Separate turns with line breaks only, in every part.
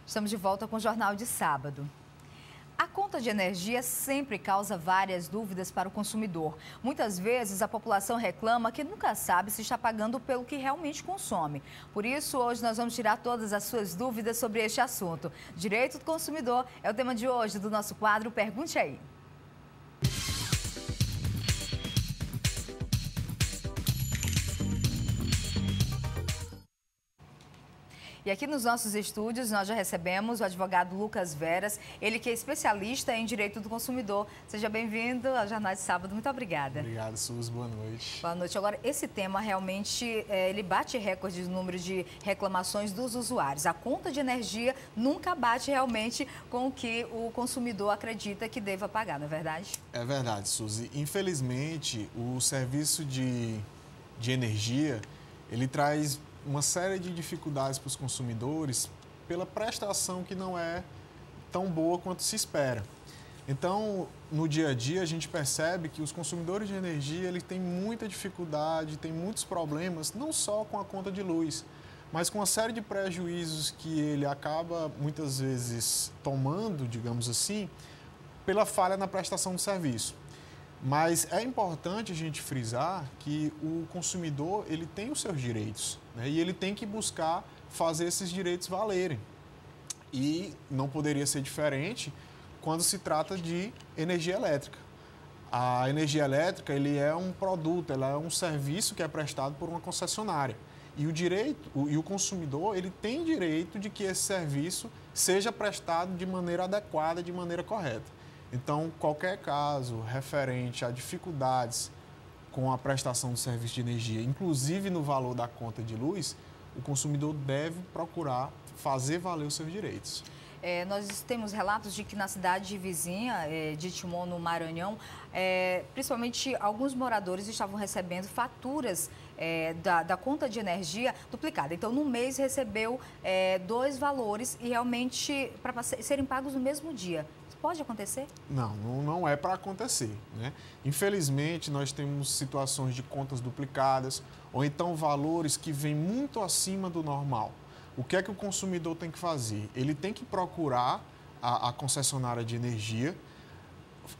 Estamos de volta com o Jornal de Sábado. A conta de energia sempre causa várias dúvidas para o consumidor. Muitas vezes a população reclama que nunca sabe se está pagando pelo que realmente consome. Por isso, hoje nós vamos tirar todas as suas dúvidas sobre este assunto. Direito do consumidor é o tema de hoje do nosso quadro Pergunte Aí. E aqui nos nossos estúdios nós já recebemos o advogado Lucas Veras, ele que é especialista em direito do consumidor. Seja bem-vindo ao Jornal de Sábado. Muito obrigada.
Obrigado, Suzy. Boa noite.
Boa noite. Agora, esse tema realmente, ele bate recorde no número de reclamações dos usuários. A conta de energia nunca bate realmente com o que o consumidor acredita que deva pagar, não é verdade?
É verdade, Suzy. Infelizmente, o serviço de energia, ele traz uma série de dificuldades para os consumidores pela prestação que não é tão boa quanto se espera. Então, no dia a dia, a gente percebe que os consumidores de energia eles têm muita dificuldade, têm muitos problemas, não só com a conta de luz, mas com uma série de prejuízos que ele acaba, muitas vezes, tomando, digamos assim, pela falha na prestação do serviço. Mas é importante a gente frisar que o consumidor ele tem os seus direitos, né? E ele tem que buscar fazer esses direitos valerem. E não poderia ser diferente quando se trata de energia elétrica. A energia elétrica ele é um produto, ela é um serviço que é prestado por uma concessionária. E o consumidor ele tem direito de que esse serviço seja prestado de maneira adequada, de maneira correta. Então, qualquer caso referente a dificuldades com a prestação do serviço de energia, inclusive no valor da conta de luz, o consumidor deve procurar fazer valer os seus direitos.
Nós temos relatos de que na cidade vizinha de Timon, no Maranhão, principalmente alguns moradores estavam recebendo faturas da conta de energia duplicada. Então, no mês recebeu dois valores e realmente para serem pagos no mesmo dia. Pode acontecer?
Não é para acontecer, né? Infelizmente, nós temos situações de contas duplicadas ou então valores que vêm muito acima do normal. O que é que o consumidor tem que fazer? Ele tem que procurar a concessionária de energia,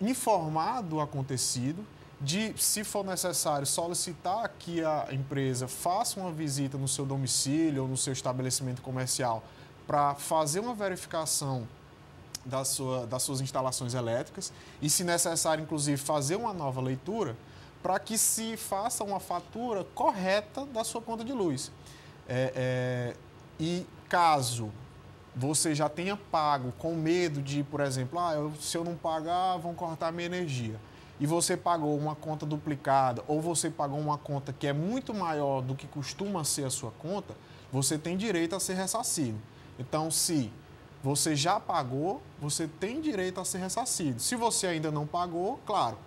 informar do acontecido, de, se for necessário, solicitar que a empresa faça uma visita no seu domicílio ou no seu estabelecimento comercial para fazer uma verificação das suas instalações elétricas e, se necessário, inclusive, fazer uma nova leitura para que se faça uma fatura correta da sua conta de luz. E caso você já tenha pago com medo de, por exemplo, se eu não pagar, vão cortar minha energia, e você pagou uma conta duplicada ou você pagou uma conta que é muito maior do que costuma ser a sua conta, você tem direito a ser ressarcido. Então, se você já pagou, você tem direito a ser ressarcido. Se você ainda não pagou, claro,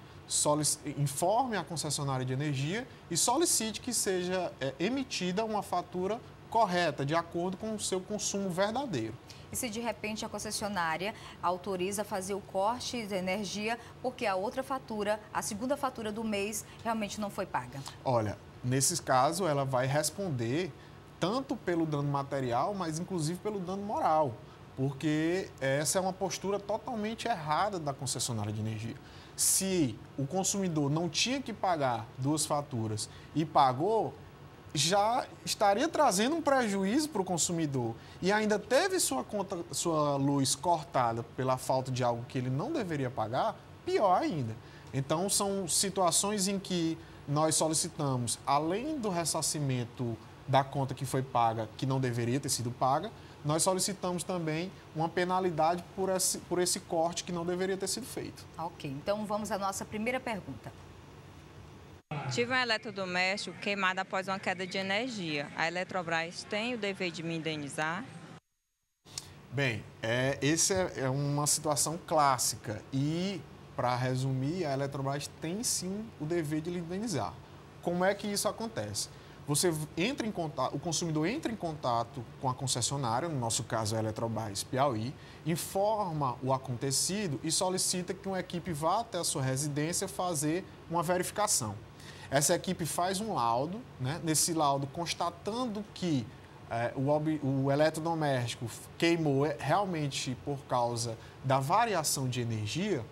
informe a concessionária de energia e solicite que seja emitida uma fatura correta, de acordo com o seu consumo verdadeiro.
E se de repente a concessionária autoriza fazer o corte de energia porque a outra fatura, a segunda fatura do mês, realmente não foi paga?
Olha, nesses casos ela vai responder tanto pelo dano material, mas inclusive pelo dano moral, porque essa é uma postura totalmente errada da concessionária de energia. Se o consumidor não tinha que pagar duas faturas e pagou, já estaria trazendo um prejuízo para o consumidor e ainda teve sua luz cortada pela falta de algo que ele não deveria pagar, pior ainda. Então, são situações em que nós solicitamos, além do ressarcimento da conta que foi paga, que não deveria ter sido paga, nós solicitamos também uma penalidade por esse corte que não deveria ter sido feito.
Ok, então vamos à nossa primeira pergunta.
Tive um eletrodoméstico queimado após uma queda de energia. A Eletrobras tem o dever de me indenizar?
Bem, essa é uma situação clássica e, para resumir, a Eletrobras tem sim o dever de lhe indenizar. Como é que isso acontece? O consumidor entra em contato com a concessionária, no nosso caso a Eletrobras Piauí, informa o acontecido e solicita que uma equipe vá até a sua residência fazer uma verificação. Essa equipe faz um laudo, né? Nesse laudo constatando que o eletrodoméstico queimou realmente por causa da variação de energia,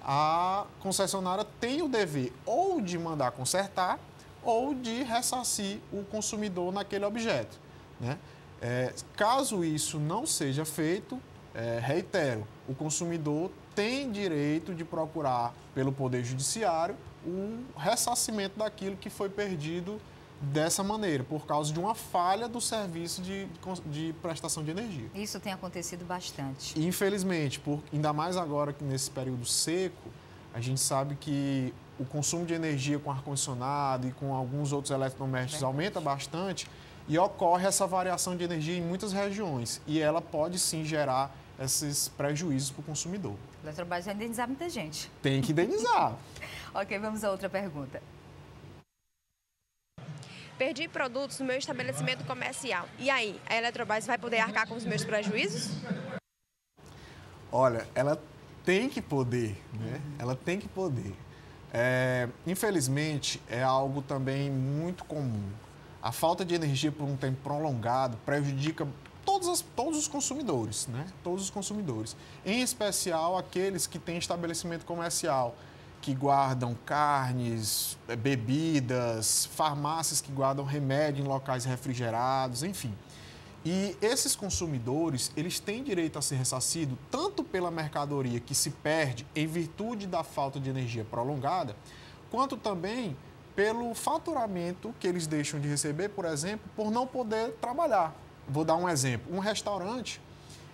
a concessionária tem o dever ou de mandar consertar ou de ressarcir o consumidor naquele objeto, né? Caso isso não seja feito, reitero, o consumidor tem direito de procurar pelo Poder Judiciário o ressarcimento daquilo que foi perdido dessa maneira, por causa de uma falha do serviço de prestação de energia.
Isso tem acontecido bastante.
Infelizmente, ainda mais agora que nesse período seco, a gente sabe que o consumo de energia com ar-condicionado e com alguns outros eletrodomésticos aumenta bastante e ocorre essa variação de energia em muitas regiões e ela pode sim gerar esses prejuízos para o consumidor.
A Eletrobras vai indenizar muita gente.
Tem que indenizar.
Ok, vamos a outra pergunta.
Perdi produtos no meu estabelecimento comercial. E aí, a Eletrobras vai poder arcar com os meus prejuízos?
Olha, ela tem que poder, né? Ela tem que poder. Infelizmente, é algo também muito comum. A falta de energia por um tempo prolongado prejudica todos os consumidores, né? Todos os consumidores. Em especial aqueles que têm estabelecimento comercial, que guardam carnes, bebidas, farmácias que guardam remédio em locais refrigerados, enfim. E esses consumidores, eles têm direito a ser ressarcidos tanto pela mercadoria que se perde em virtude da falta de energia prolongada, quanto também pelo faturamento que eles deixam de receber, por exemplo, por não poder trabalhar. Vou dar um exemplo. Um restaurante,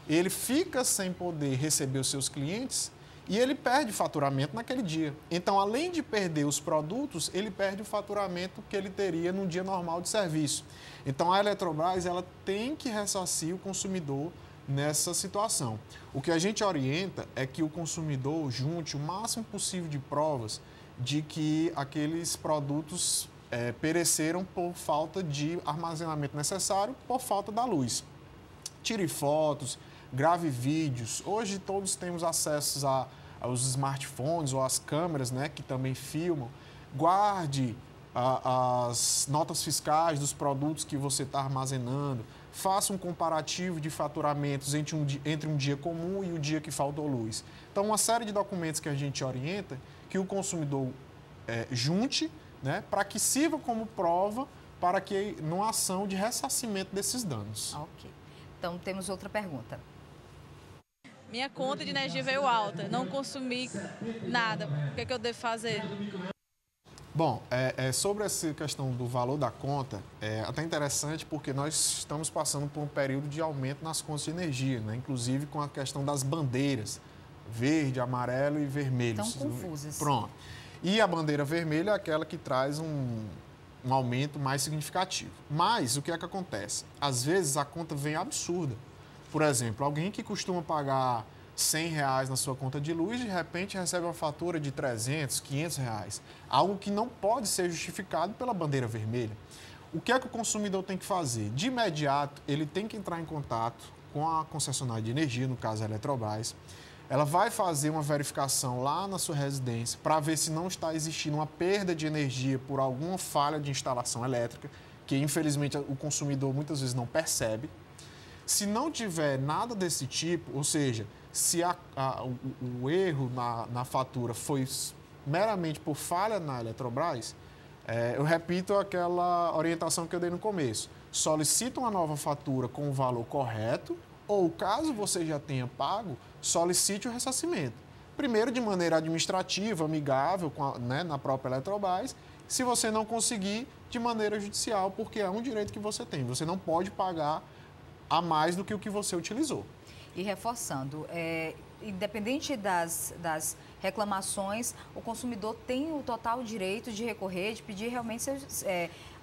ele fica sem poder receber os seus clientes e ele perde faturamento naquele dia. Então, além de perder os produtos, ele perde o faturamento que ele teria num dia normal de serviço. Então, a Eletrobras ela tem que ressarcir o consumidor nessa situação. O que a gente orienta é que o consumidor junte o máximo possível de provas de que aqueles produtos pereceram por falta de armazenamento necessário, por falta da luz. Tire fotos, grave vídeos. Hoje todos temos acesso aos smartphones ou às câmeras, né, que também filmam. Guarde as notas fiscais dos produtos que você está armazenando. Faça um comparativo de faturamentos entre um dia comum e o dia que faltou luz. Então, uma série de documentos que a gente orienta que o consumidor junte, né, para que sirva como prova para que numa ação de ressarcimento desses danos.
Ok. Então, temos outra pergunta.
Minha conta de energia veio alta, não consumi nada. O que é que eu devo fazer?
Bom, sobre essa questão do valor da conta, é até interessante porque nós estamos passando por um período de aumento nas contas de energia, né? Inclusive com a questão das bandeiras, verde, amarelo e vermelho.
Estão confusas.
Pronto. E a bandeira vermelha é aquela que traz um aumento mais significativo. Mas o que é que acontece? Às vezes a conta vem absurda. Por exemplo, alguém que costuma pagar R$100 na sua conta de luz, de repente recebe uma fatura de R$300, R$500. Algo que não pode ser justificado pela bandeira vermelha. O que é que o consumidor tem que fazer? De imediato, ele tem que entrar em contato com a concessionária de energia, no caso a Eletrobras. Ela vai fazer uma verificação lá na sua residência para ver se não está existindo uma perda de energia por alguma falha de instalação elétrica, que infelizmente o consumidor muitas vezes não percebe. Se não tiver nada desse tipo, ou seja, se o erro na fatura foi meramente por falha na Eletrobras, eu repito aquela orientação que eu dei no começo. Solicita uma nova fatura com o valor correto ou, caso você já tenha pago, solicite o ressarcimento. Primeiro, de maneira administrativa, amigável, na própria Eletrobras. Se você não conseguir, de maneira judicial, porque é um direito que você tem. Você não pode pagar a mais do que o que você utilizou.
E reforçando, independente das reclamações, o consumidor tem o total direito de recorrer, de pedir realmente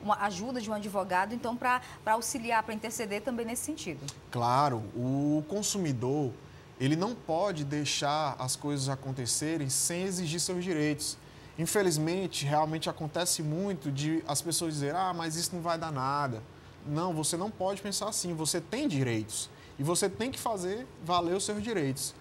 uma ajuda de um advogado, então, para auxiliar, para interceder também nesse sentido.
Claro, o consumidor, ele não pode deixar as coisas acontecerem sem exigir seus direitos. Infelizmente, realmente acontece muito de as pessoas dizerem, mas isso não vai dar nada. Não, você não pode pensar assim, você tem direitos e você tem que fazer valer os seus direitos.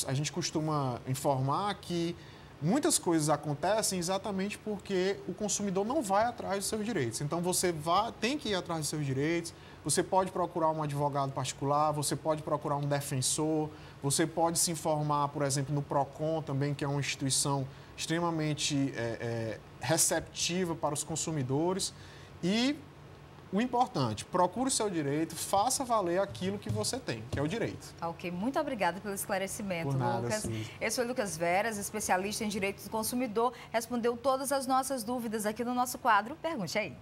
A gente costuma informar que Muitas coisas acontecem exatamente porque o consumidor não vai atrás dos seus direitos. Então, você tem que ir atrás dos seus direitos, você pode procurar um advogado particular, você pode procurar um defensor, você pode se informar, por exemplo, no PROCON também, que é uma instituição extremamente receptiva para os consumidores. E o importante, procure o seu direito, faça valer aquilo que você tem, que é o direito.
Ok, muito obrigada pelo esclarecimento,
Por nada,
Lucas.
Suzy.
Esse foi Lucas Veras, especialista em direitos do consumidor, respondeu todas as nossas dúvidas aqui no nosso quadro Pergunte Aí.